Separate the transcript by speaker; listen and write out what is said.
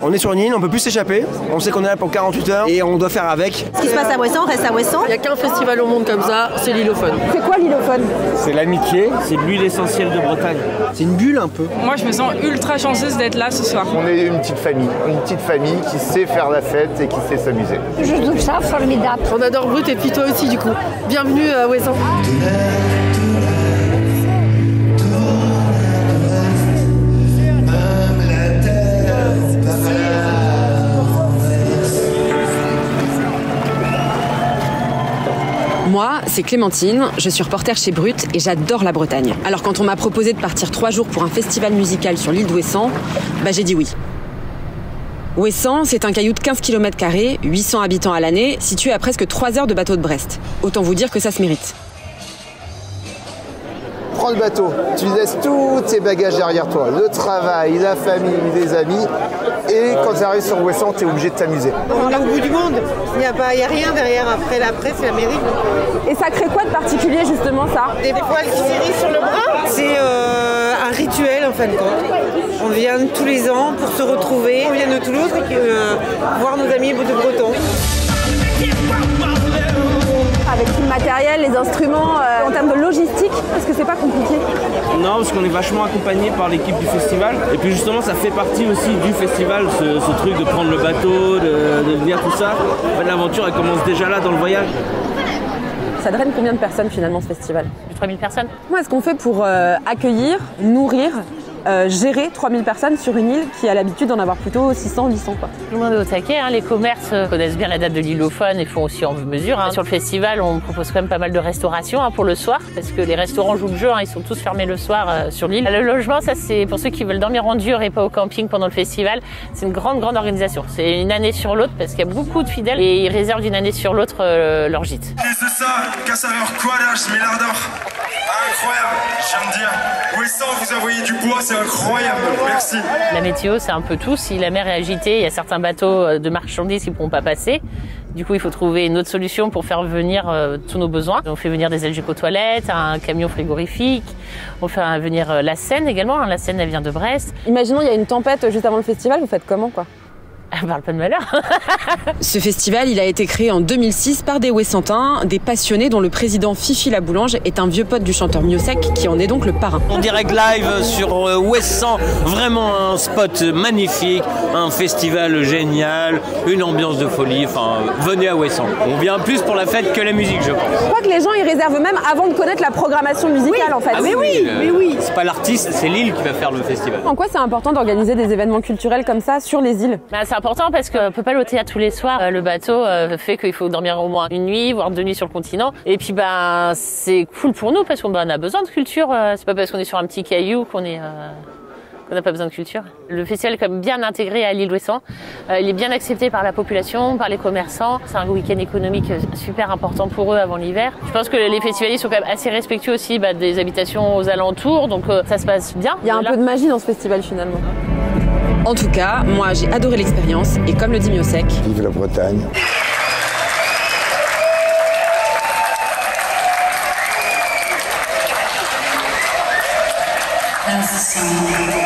Speaker 1: On est sur une île, on peut plus s'échapper. On sait qu'on est là pour 48 heures et on doit faire avec.
Speaker 2: Ce qui se passe à Ouessant reste à Ouessant.
Speaker 3: Il n'y a qu'un festival au monde comme ça, c'est l'Ilophone.
Speaker 4: C'est quoi l'Ilophone?
Speaker 1: C'est l'amitié.
Speaker 5: C'est l'huile essentielle de Bretagne.
Speaker 1: C'est une bulle un peu.
Speaker 6: Moi je me sens ultra chanceuse d'être là ce soir.
Speaker 7: On est une petite famille qui sait faire la fête et qui sait s'amuser.
Speaker 4: Je trouve ça formidable.
Speaker 3: On adore Brut et puis toi aussi du coup. Bienvenue à Ouessant.
Speaker 8: Moi, c'est Clémentine, je suis reporter chez Brut et j'adore la Bretagne. Alors quand on m'a proposé de partir 3 jours pour un festival musical sur l'île d'Ouessant, j'ai dit oui. Ouessant, c'est un caillou de 15 km², 800 habitants à l'année, situé à presque 3 heures de bateau de Brest. Autant vous dire que ça se mérite.
Speaker 7: Prends le bateau, tu laisses tous tes bagages derrière toi, le travail, la famille, les amis, et quand tu arrives sur Ouessant, tu es obligé de t'amuser.
Speaker 9: On est au bout du monde, il n'y a rien derrière, après la presse, la mairie.
Speaker 4: Et ça crée quoi de particulier justement ça?
Speaker 9: Des poils qui s'irrissent sur le bras, c'est un rituel en fin de compte. On vient tous les ans pour se retrouver, on vient de Toulouse et voir nos amis de Breton.
Speaker 4: Avec tout le matériel, les instruments, en termes de logistique, est-ce que c'est pas compliqué?
Speaker 5: Non, parce qu'on est vachement accompagné par l'équipe du festival. Et puis justement, ça fait partie aussi du festival, ce truc de prendre le bateau, de venir tout ça. En fait, l'aventure, elle commence déjà là, dans le voyage.
Speaker 8: Ça draine combien de personnes finalement ce festival?
Speaker 10: 3000 personnes.
Speaker 8: Moi, est-ce qu'on fait pour accueillir, nourrir, gérer 3000 personnes sur une île qui a l'habitude d'en avoir plutôt 600, 800 quoi.
Speaker 10: Tout le monde est au taquet, les commerces connaissent bien la date de l'Ilophone et font aussi en mesure. Sur le festival, on propose quand même pas mal de restauration pour le soir, parce que les restaurants jouent le jeu, ils sont tous fermés le soir sur l'île. Le logement, ça c'est pour ceux qui veulent dormir en dur et pas au camping pendant le festival. C'est une grande organisation. C'est une année sur l'autre, parce qu'il y a beaucoup de fidèles et ils réservent d'une année sur l'autre leur gîte.
Speaker 11: C'est ça, Cassaveur Quadage, Mélardor. Incroyable, je viens de dire. Ouessant, vous envoyez du bois, c'est incroyable, merci.
Speaker 10: La météo, c'est un peu tout. Si la mer est agitée, il y a certains bateaux de marchandises qui ne pourront pas passer. Du coup, il faut trouver une autre solution pour faire venir tous nos besoins. On fait venir des Algeco toilettes, un camion frigorifique. On fait venir la Seine également. La Seine, elle vient de Brest.
Speaker 8: Imaginons, il y a une tempête juste avant le festival, vous faites comment quoi?
Speaker 10: Parle pas de malheur.
Speaker 8: Ce festival, il a été créé en 2006 par des Ouessantins, des passionnés dont le président Fifi Laboulange est un vieux pote du chanteur Miossec qui en est donc le parrain.
Speaker 5: En direct live sur Ouessant, vraiment un spot magnifique, un festival génial, une ambiance de folie, venez à Ouessant. On vient plus pour la fête que la musique, je pense.
Speaker 4: Je crois que les gens ils réservent même avant de connaître la programmation musicale en fait.
Speaker 5: Ah mais oui. C'est pas l'artiste, c'est l'île qui va faire le festival.
Speaker 8: En quoi c'est important d'organiser des événements culturels comme ça sur les îles?
Speaker 10: C'est important parce qu'on ne peut pas loter à tous les soirs. Le bateau fait qu'il faut dormir au moins une nuit, voire 2 nuits sur le continent. Et puis c'est cool pour nous parce qu'on a besoin de culture. C'est pas parce qu'on est sur un petit caillou qu'on n'a pas besoin de culture. Le festival est quand même bien intégré à l'île d'Ouessant. Il est bien accepté par la population, par les commerçants. C'est un week-end économique super important pour eux avant l'hiver. Je pense que les festivaliers sont quand même assez respectueux aussi des habitations aux alentours, donc ça se passe bien.
Speaker 8: Il y a un peu de magie dans ce festival finalement. En tout cas, moi j'ai adoré l'expérience et comme le dit Miossec,
Speaker 7: vive la Bretagne.
Speaker 12: That's the song.